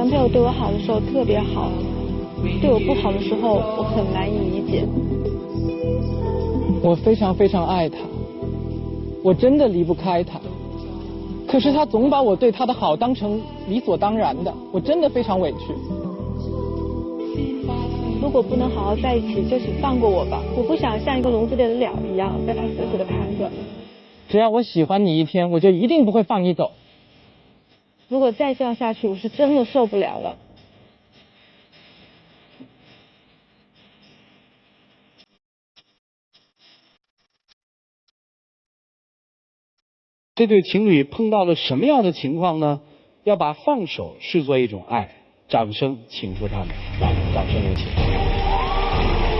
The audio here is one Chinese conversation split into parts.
男朋友对我好的时候特别好，对我不好的时候我很难以理解。我非常非常爱他，我真的离不开他，可是他总把我对他的好当成理所当然的，我真的非常委屈。如果不能好好在一起，就请放过我吧，我不想像一个笼子里的鸟一样被他死死的盘着。只要我喜欢你一天，我就一定不会放你走。如果再这样下去，我是真的受不了了。这对情侣碰到了什么样的情况呢？要把放手视作一种爱，掌声请出他们，掌声有请。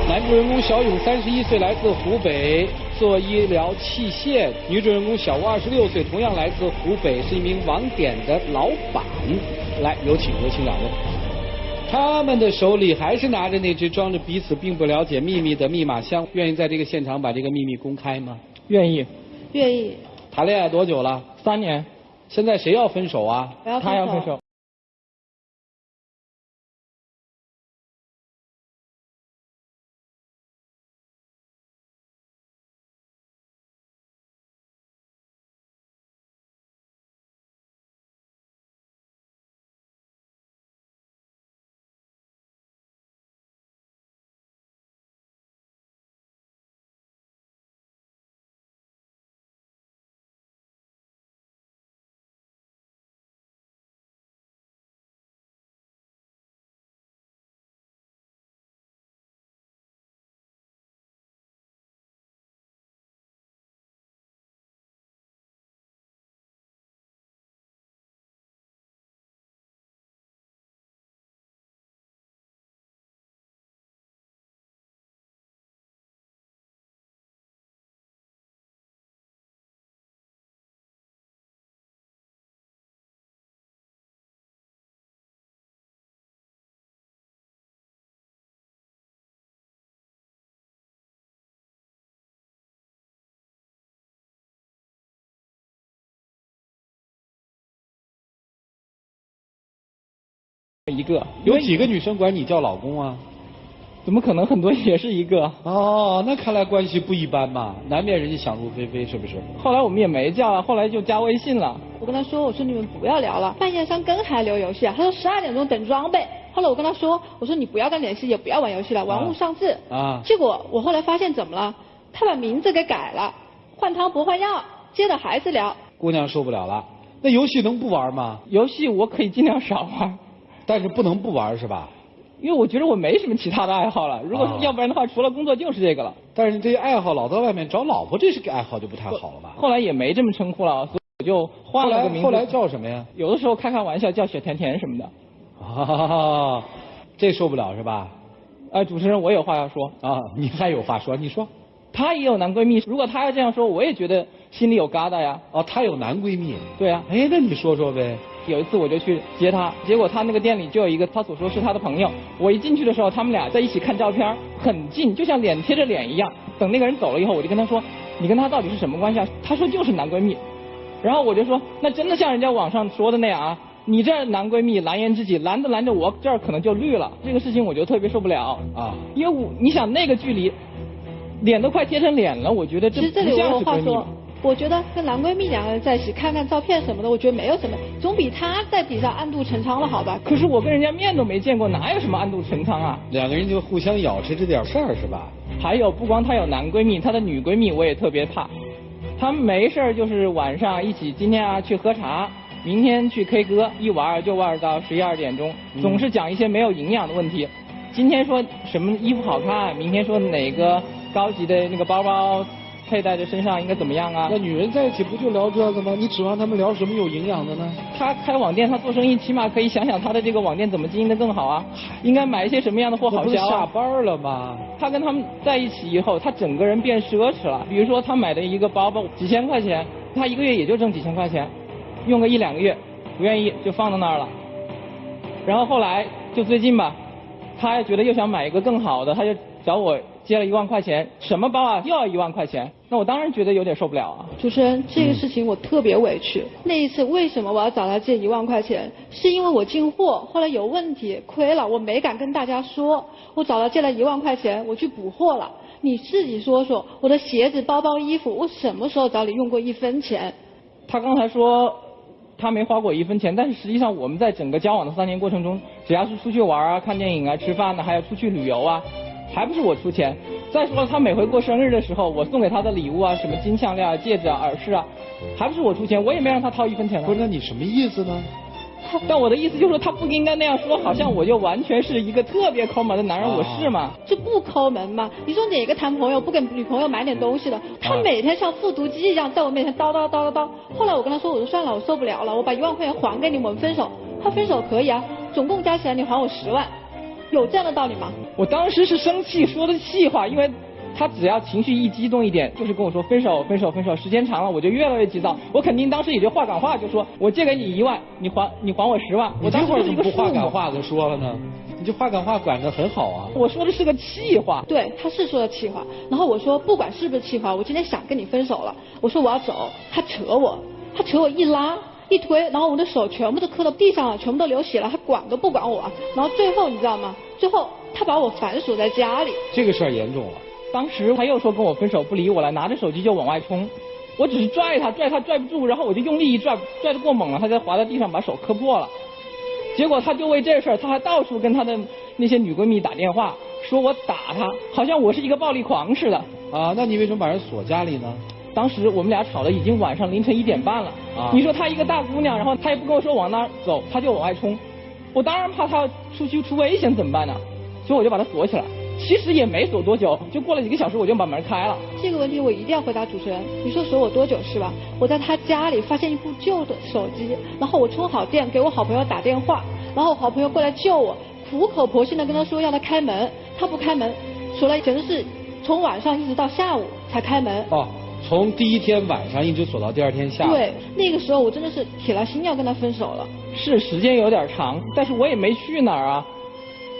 男主人公小勇31岁，来自湖北，做医疗器械；女主人公小吴26岁，同样来自湖北，是一名网点的老板。来，有请两位。他们的手里还是拿着那只装着彼此并不了解秘密的密码箱，愿意在这个现场把这个秘密公开吗？愿意。愿意。谈恋爱多久了？3年。现在谁要分手啊？他要分手。一个。有几个女生管你叫老公啊？怎么可能，很多也是一个。哦，那看来关系不一般嘛，难免人家想入非非，是不是？后来我们也没叫啊，后来就加微信了。我跟他说，我说你们不要聊了，半夜3更还留游戏啊？他说12点钟等装备。后来我跟他说，我说你不要跟联系，也不要玩游戏了，玩物丧志。结果我后来发现怎么了？他把名字给改了，换汤不换药，接着还是聊。姑娘受不了了，那游戏能不玩吗？游戏我可以尽量少玩，但是不能不玩是吧？因为我觉得我没什么其他的爱好了，如果要不然的话，除了工作就是这个了。但是你这些爱好老到外面找老婆，这是个爱好就不太好了吧？后来也没这么称呼了，所以我就换了个名字。后来叫什么呀？有的时候开玩笑叫小甜甜什么的。这受不了是吧？主持人，我有话要说啊，你还有话说，你说。她也有男闺蜜，如果她要这样说，我也觉得心里有疙瘩呀。哦，她有男闺蜜。对啊。哎，那你说说呗。有一次我就去接她，结果她那个店里就有一个她所说是她的朋友。我一进去的时候，他们俩在一起看照片，很近，就像脸贴着脸一样。等那个人走了以后，我就跟她说：“你跟他到底是什么关系啊？”她说：“就是男闺蜜。”然后我就说：“那真的像人家网上说的那样啊？你这男闺蜜蓝颜知己，拦着我这儿可能就绿了。”这个事情我就特别受不了啊，因为你想那个距离，脸都快贴成脸了，我觉得这不像是闺蜜。其实这里我有话说。我觉得跟男闺蜜2个人在一起看看照片什么的，我觉得没有什么，总比他在底下暗度陈仓了好吧？可是我跟人家面都没见过，哪有什么暗度陈仓啊？2个人就互相咬着这点事儿是吧？还有，不光她有男闺蜜，她的女闺蜜我也特别怕。她们没事就是晚上一起，今天去喝茶，明天去 K 歌，一玩就玩到11、12点钟，总是讲一些没有营养的问题。今天说什么衣服好看，明天说哪个高级的那个包包佩戴在身上应该怎么样啊？那女人在一起不就聊这个吗？你指望他们聊什么有营养的呢？她开网店，她做生意，起码可以想想她的这个网店怎么经营的更好啊，应该买一些什么样的货好销啊？不是下班了吗？她跟他们在一起以后，她整个人变奢侈了。比如说她买的一个包包几千块钱，她1个月也就挣几千块钱，用个1、2个月，不愿意就放到那儿了。然后后来就最近吧，她觉得又想买一个更好的，她就找我借了1万块钱，什么包啊，又要1万块钱，那我当然觉得有点受不了啊。主持人，这个事情我特别委屈。那一次为什么我要找他借1万块钱？是因为我进货后来有问题亏了，我没敢跟大家说，我找他借了1万块钱，我去补货了。你自己说说，我的鞋子、包包、衣服，我什么时候找你用过1分钱？他刚才说他没花过1分钱，但是实际上我们在整个交往的3年过程中，只要是出去玩啊、看电影啊、吃饭呢，还有出去旅游啊，还不是我出钱。再说了，他每回过生日的时候，我送给他的礼物啊，什么金项链啊、戒指啊、耳饰啊，还不是我出钱，我也没让他掏1分钱啊。不是，那你什么意思呢？但我的意思就是说，他不应该那样说，好像我就完全是一个特别抠门的男人，我是吗？这不抠门吗？你说哪个谈朋友不给女朋友买点东西的？他每天像复读机一样在我面前叨叨叨叨叨。后来我跟他说，我说算了，我受不了了，我把1万块钱还给你，我们分手。他分手可以啊，总共加起来你还我10万，有这样的道理吗？我当时是生气说的气话，因为他只要情绪一激动一点，就是跟我说分手分手分手，时间长了我就越来越急躁，我肯定当时也就话赶话就说，我借给你1万，你还我10万。我这会儿怎么不话赶话的说了呢？你这话赶话管得很好啊。我说的是个气话。对，他是说的气话。然后我说不管是不是气话，我今天想跟你分手了，我说我要走，他扯我一拉一推，然后我的手全部都磕到地上了，全部都流血了，他管都不管我。然后最后你知道吗？最后他把我反锁在家里。这个事儿严重了。当时他又说跟我分手，不理我了，拿着手机就往外冲。我只是拽他拽不住，然后我就用力一拽，拽得过猛了，他才滑在地上把手磕破了。结果他就为这事儿，他还到处跟他的那些女闺蜜打电话，说我打他，好像我是一个暴力狂似的。啊，那你为什么把人锁家里呢？当时我们俩吵得已经晚上凌晨1点半了。啊，你说她一个大姑娘，然后她也不跟我说往哪走，她就往外冲。我当然怕她出去出危险怎么办呢？所以我就把她锁起来。其实也没锁多久，就过了几个小时我就把门开了。这个问题我一定要回答主持人。你说锁我多久是吧？我在他家里发现一部旧的手机，然后我充好电给我好朋友打电话，然后我好朋友过来救我，苦口婆心的跟他说要他开门，他不开门，锁了简直是从晚上一直到下午才开门。哦，从第1天晚上一直锁到第2天下午。对，那个时候我真的是铁了心要跟他分手了。是时间有点长，但是我也没去哪儿啊。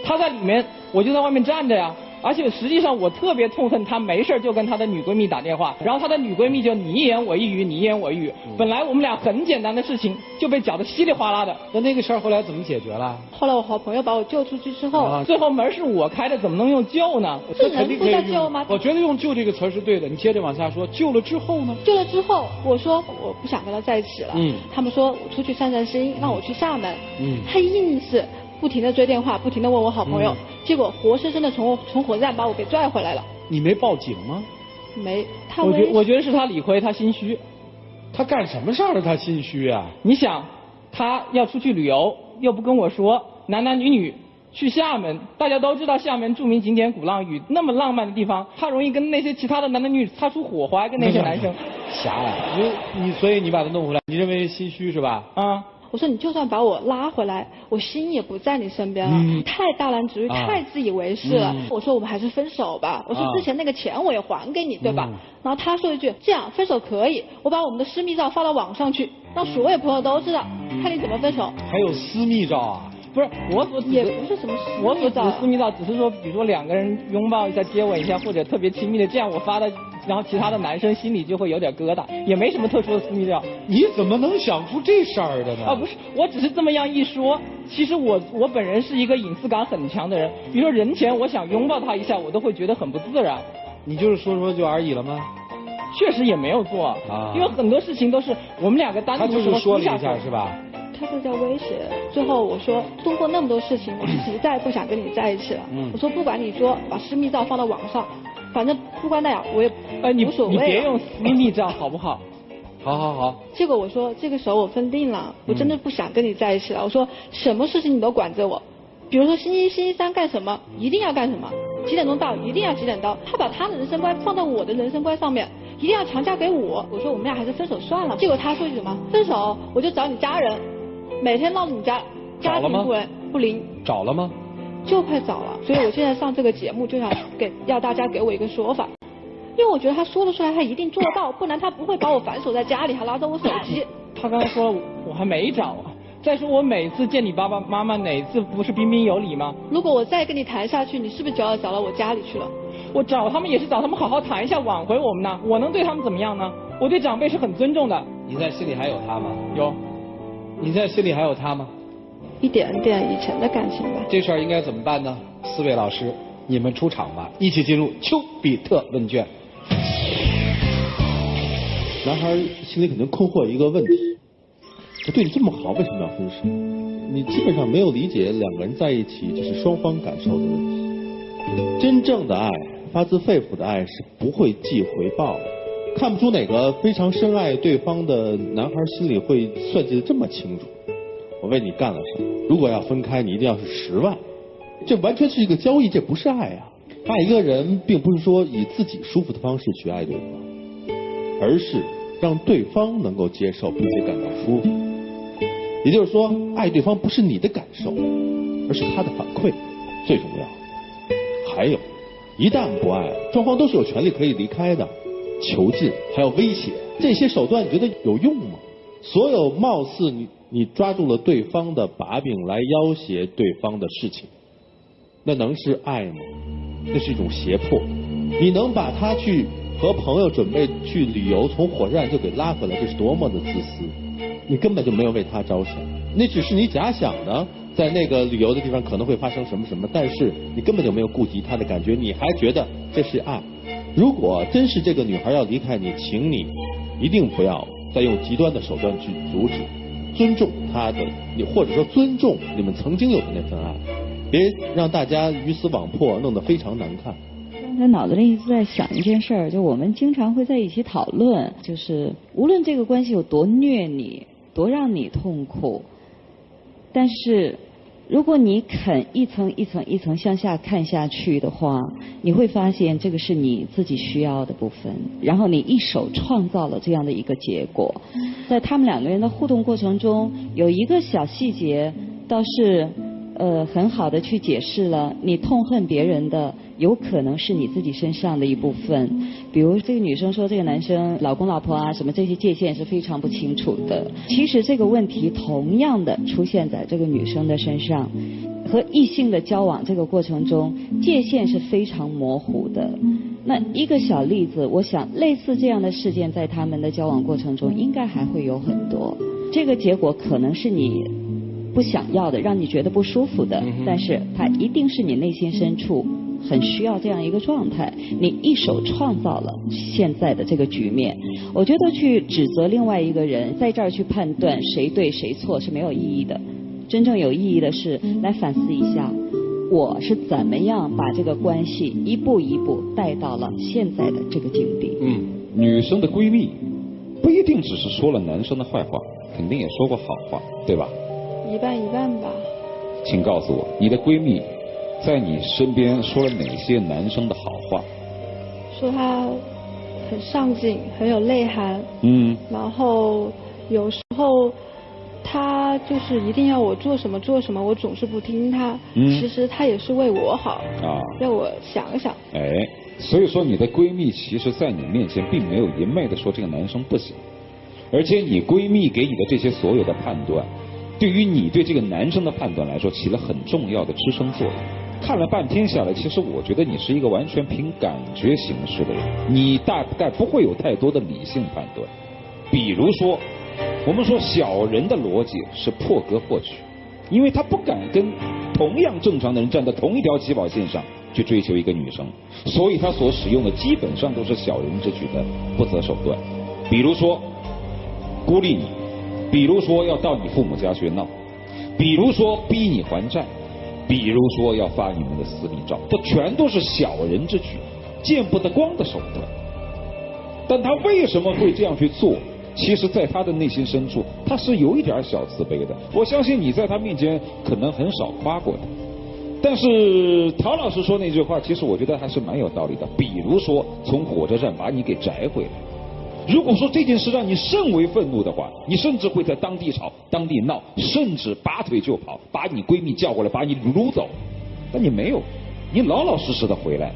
他在里面，我就在外面站着呀。而且实际上我特别痛恨他没事就跟他的女闺蜜打电话，然后他的女闺蜜就你一言我一语，你一言我一语。本来我们俩很简单的事情就被搅得稀里哗啦的。那个事儿后来怎么解决了？后来我好朋友把我救出去之后，最后门是我开的，怎么能用救呢？这能不叫救吗？我觉得用救这个词是对的。你接着往下说，救了之后呢？救了之后，我说我不想跟他在一起了。他们说我出去散散心，让我去厦门。他硬是不停的追电话，不停的问我好朋友，结果活生生的从火车站把我给拽回来了。你没报警吗？没，我觉得是他理亏，他心虚。他干什么事儿了？他心虚啊？你想，他要出去旅游，又不跟我说，男男女女去厦门，大家都知道厦门著名景点鼓浪屿，那么浪漫的地方，他容易跟那些其他的男男女女擦出火花，跟那些男生。狭隘，所以你把他弄回来，你认为心虚是吧？啊。我说你就算把我拉回来，我心也不在你身边了，太大男子主义，太自以为是了。我说我们还是分手吧，我说之前那个钱我也还给你，对吧？然后他说一句，这样分手可以，我把我们的私密照发到网上去，让所有朋友都知道，看你怎么分手。还有私密照啊？不是，我所指的也不是什么私密照，我所指的私密照只是说，比如说2个人拥抱一下、接吻一下，或者特别亲密的，这样我发的，然后其他的男生心里就会有点疙瘩，也没什么特殊的私密照。你怎么能想出这事儿的呢？啊，不是，我只是这么样一说。其实我本人是一个隐私感很强的人，比如说人前我想拥抱他一下，我都会觉得很不自然。你就是说说就而已了吗？确实也没有做啊，因为很多事情都是我们2个单独他就是说了一下是吧？他这叫威胁。最后我说，通过那么多事情，我实在不想跟你在一起了。我说不管你说把私密照放到网上，反正不管那样我也无所谓。你别用私密照好不好？好。结果我说这个时候我分定了，我真的不想跟你在一起了。我说什么事情你都管着我，比如说星期3干什么一定要干什么，几点钟到一定要几点到。他把他的人生观放到我的人生观上面，一定要强加给我。我说我们俩还是分手算了。结果他说句什么，分手我就找你家人，每天闹你家家庭不宁。找了吗？就快找了，所以我现在上这个节目就想要大家给我一个说法，因为我觉得他说得出来，他一定做得到，不然他不会把我反锁在家里，还拿着我手机。他刚才说我还没找啊。再说我每次见你爸爸妈妈哪次不是彬彬有礼吗？如果我再跟你谈下去，你是不是就要找到我家里去了？我找他们也是找他们好好谈一下，挽回我们呢。我能对他们怎么样呢？我对长辈是很尊重的。你在心里还有他吗？有。你在心里还有他吗？一点点以前的感情吧。这事儿应该怎么办呢？4位老师，你们出场吧，一起进入丘比特问卷。男孩心里肯定困惑一个问题：我对你这么好，为什么要分手？你基本上没有理解两个人在一起这是双方感受的问题。真正的爱，发自肺腑的爱是不会计回报的。看不出哪个非常深爱对方的男孩心里会算计得这么清楚。我为你干了什么？如果要分开，你一定要是10万。这完全是一个交易，这不是爱啊！爱一个人，并不是说以自己舒服的方式去爱对方，而是让对方能够接受并且感到舒服。也就是说，爱对方不是你的感受，而是他的反馈最重要。还有，一旦不爱，双方都是有权利可以离开的。囚禁还有威胁，这些手段你觉得有用吗？所有貌似你抓住了对方的把柄来要挟对方的事情，那能是爱吗？那是一种胁迫。你能把他去和朋友准备去旅游，从火车站就给拉回来，这是多么的自私！你根本就没有为他着想，那只是你假想的，在那个旅游的地方可能会发生什么什么，但是你根本就没有顾及他的感觉，你还觉得这是爱。如果真是这个女孩要离开你，请你一定不要再用极端的手段去阻止，尊重她的，或者说尊重你们曾经有的那份爱，别让大家鱼死网破，弄得非常难看。刚才脑子里一直在想一件事儿，就我们经常会在一起讨论，就是无论这个关系有多虐你，多让你痛苦，但是如果你肯一层一层一层向下看下去的话，你会发现这个是你自己需要的部分，然后你一手创造了这样的一个结果。在他们两个人的互动过程中，有一个小细节倒是很好的去解释了你痛恨别人的有可能是你自己身上的一部分。比如这个女生说这个男生老公老婆啊什么这些界限是非常不清楚的，其实这个问题同样的出现在这个女生的身上，和异性的交往这个过程中界限是非常模糊的。那一个小例子，我想类似这样的事件在他们的交往过程中应该还会有很多，这个结果可能是你不想要的，让你觉得不舒服的，但是它一定是你内心深处很需要这样一个状态，你一手创造了现在的这个局面。我觉得去指责另外一个人，在这儿去判断谁对谁错是没有意义的，真正有意义的是来反思一下，我是怎么样把这个关系一步一步带到了现在的这个境地。女生的闺蜜不一定只是说了男生的坏话，肯定也说过好话，对吧？一半一半吧。请告诉我，你的闺蜜在你身边说了哪些男生的好话？说他很上进，很有内涵。然后有时候他就是一定要我做什么做什么，我总是不听他。其实他也是为我好啊，让我想想。所以说你的闺蜜其实在你面前并没有一昧的说这个男生不行，而且你闺蜜给你的这些所有的判断，对于你对这个男生的判断来说起了很重要的支撑作用。看了半天下来，其实我觉得你是一个完全凭感觉行事的人，你大概不会有太多的理性判断。比如说我们说小人的逻辑是破格获取，因为他不敢跟同样正常的人站在同一条起跑线上去追求一个女生，所以他所使用的基本上都是小人之举的不择手段。比如说孤立你，比如说要到你父母家去闹，比如说逼你还债，比如说要发你们的私密照，这全都是小人之举，见不得光的手段。但他为什么会这样去做？其实在他的内心深处，他是有一点小自卑的。我相信你在他面前可能很少夸过他，但是陶老师说那句话，其实我觉得还是蛮有道理的。比如说从火车站把你给摘回来，如果说这件事让你甚为愤怒的话，你甚至会在当地吵当地闹，甚至拔腿就跑，把你闺蜜叫过来把你掳走。但你没有，你老老实实的回来。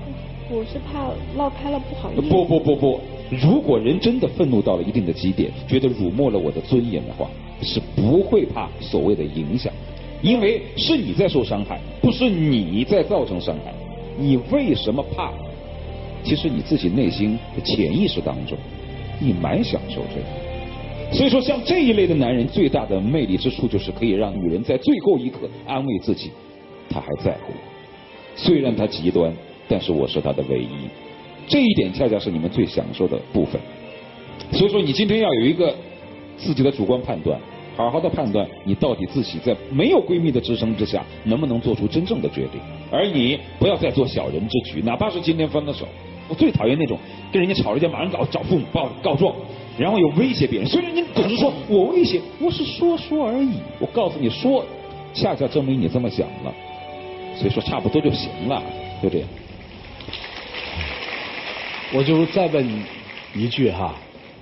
我是怕闹开了不好意思。不，如果人真的愤怒到了一定的极点，觉得辱没了我的尊严的话，是不会怕所谓的影响，因为是你在受伤害，不是你在造成伤害。你为什么怕其实你自己内心的潜意识当中，你蛮享受这个。所以说，像这一类的男人，最大的魅力之处就是可以让女人在最后一刻安慰自己，他还在乎我。虽然他极端，但是我是他的唯一。这一点恰恰是你们最享受的部分。所以说，你今天要有一个自己的主观判断，好好的判断你到底自己在没有闺蜜的支撑之下，能不能做出真正的决定。而你不要再做小人之举，哪怕是今天分了手，我最讨厌那种跟人家吵了架马上找父母告状，然后又威胁别人。虽然你总是说我威胁，我是说而已。我告诉你说，恰恰证明你这么想了。所以说差不多就行了，就这样。我就再问一句哈，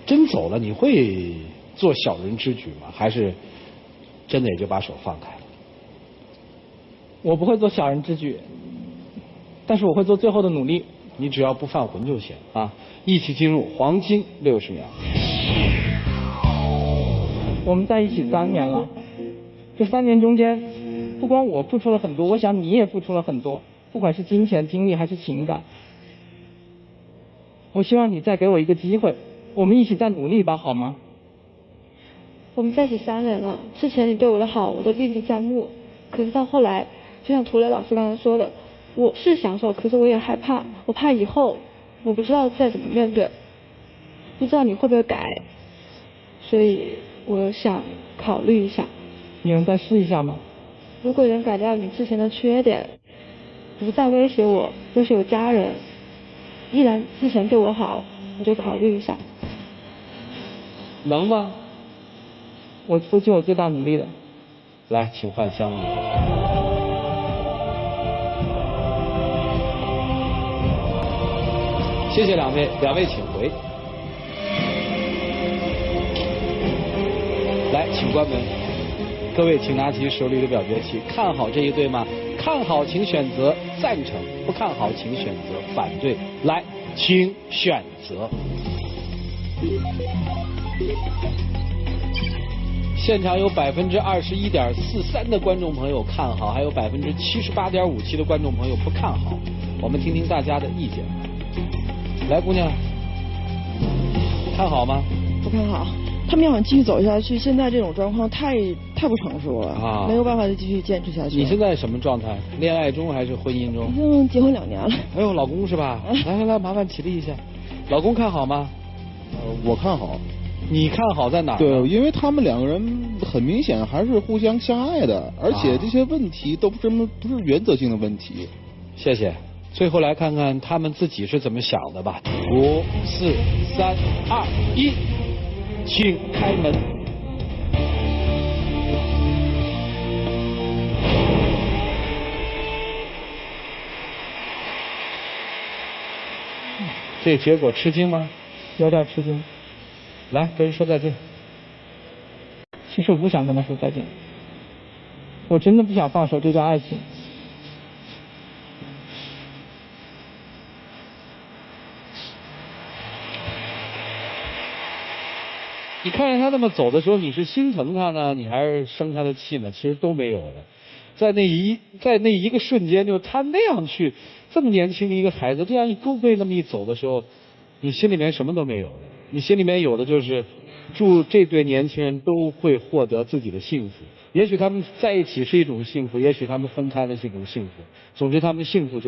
真走了你会做小人之举吗？还是真的也就把手放开了？我不会做小人之举，但是我会做最后的努力。你只要不犯浑就行啊！一起进入黄金60秒。我们在一起3年了，这3年中间，不光我付出了很多，我想你也付出了很多，不管是金钱、精力还是情感。我希望你再给我一个机会，我们一起再努力吧，好吗？我们在一起3年了，之前你对我的好我都历历在目，可是到后来，就像涂磊老师刚才说的，我是享受，可是我也害怕，我怕以后我不知道再怎么面对，不知道你会不会改，所以我想考虑一下。你能再试一下吗？如果能改掉你之前的缺点，不再威胁我家人，依然之前对我好，我就考虑一下。能吗？我会尽我最大努力的。来，请换香米。谢谢两位请回。来，请关门。各位请拿起手里的表决器，看好这一对吗？看好请选择赞成，不看好请选择反对。来，请选择。现场有21.43%的观众朋友看好，还有78.57%的观众朋友不看好。我们听听大家的意见。来，姑娘，看好吗？不看好，他们要想继续走下去，现在这种状况太不成熟了啊，没有办法再继续坚持下去。你现在什么状态？恋爱中还是婚姻中？已经结婚2年了。哎呦，老公是吧？来，麻烦起立一下。老公看好吗？我看好。你看好在哪儿？对，因为他们2个人很明显还是互相相爱的，而且这些问题都不是原则性的问题。谢谢。最后来看看他们自己是怎么想的吧。5、4、3、2、1，请开门。这结果吃惊吗？有点吃惊。来，跟人说再见。其实我不想跟他说再见，我真的不想放手这段爱情。你看见他那么走的时候，你是心疼他呢，你还是生他的气呢？其实都没有的。在那一个瞬间，就他那样去，这么年轻的一个孩子，这样一勾背那么一走的时候，你心里面什么都没有的。你心里面有的就是祝这对年轻人都会获得自己的幸福。也许他们在一起是一种幸福，也许他们分开了是一种幸福。总之，他们的幸福就